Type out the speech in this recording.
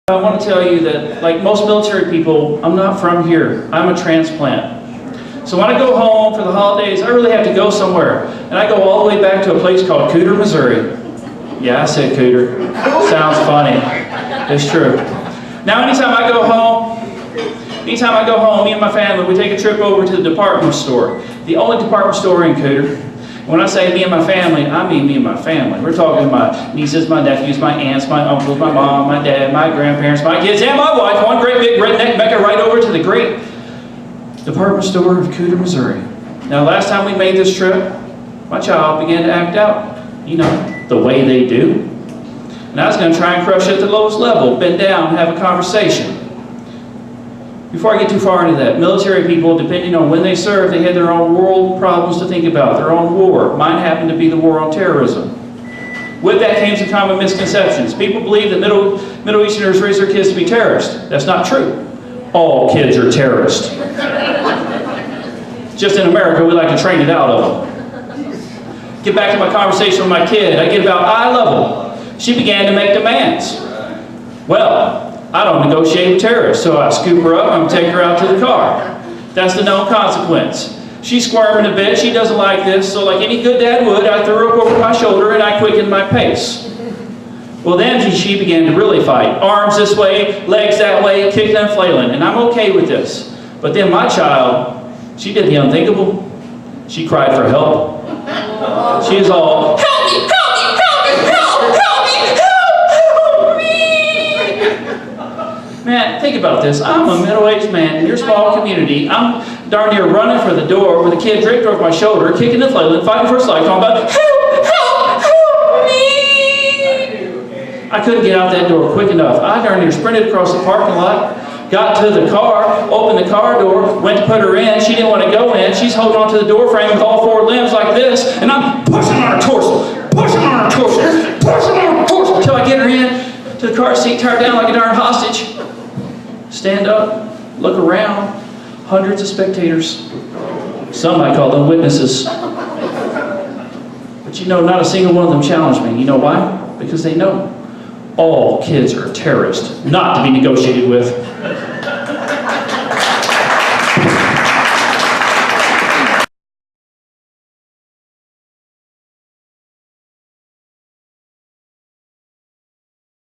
I want to tell you that, like most military people, I'm not from here. I'm a transplant. So when I go home for the holidays, I really have to go somewhere. And I go all the way back to a place called Cooter, Missouri. Yeah, I said Cooter. Sounds funny. It's true. Now, anytime I go home, me and my family, we take a trip over to the department store. The only department store in Cooter. When I say me and my family, I mean me and my family. We're talking my nieces, my nephews, my aunts, my uncles, my mom, my dad, my grandparents, my kids, and my wife. One great big redneck Mecca right over to the great department store of Cooter, Missouri. Now, last time we made this trip, my child began to act out, you know, the way they do. And I was going to try and crush it at the lowest level, bend down, and have a conversation. Before I get too far into that, military people, depending on when they serve, they had their own world problems to think about, their own war. Mine happened to be the war on terrorism. With that came some common misconceptions. People believe that Middle Easterners raise their kids to be terrorists. That's not true. All kids are terrorists. Just in America, we like to train it out of them. Get back to my conversation with my kid. I get about eye level. She began to make demands. Well, I don't negotiate with terrorists, so I scoop her up and take her out to the car. That's the known consequence. She's squirming a bit. She doesn't like this, so like any good dad would, I threw her up over my shoulder and I quickened my pace. Well, then she began to really fight. Arms this way, legs that way, kicking and flailing, and I'm okay with this. But then my child, she did the unthinkable. She cried for help. She is all, help me, help me, help me, help, help me, help me. Man, think about this. I'm a middle-aged man in your small community. I'm darn near running for the door with a kid draped over my shoulder, kicking and flailing, fighting for his life, talking about, help, help, help me. I couldn't get out that door quick enough. I darn near sprinted across the parking lot, got to the car, opened the car door, went to put her in. She didn't want to go in. She's holding onto the door frame with all four limbs like this, and I'm pushing on her torso, pushing on her torso, pushing on her torso until I get her in to the car seat, tied down like a darn hostage. Stand up, look around, hundreds of spectators. Some might call them witnesses. But you know, not a single one of them challenged me. You know why? Because they know all kids are terrorists, not to be negotiated with.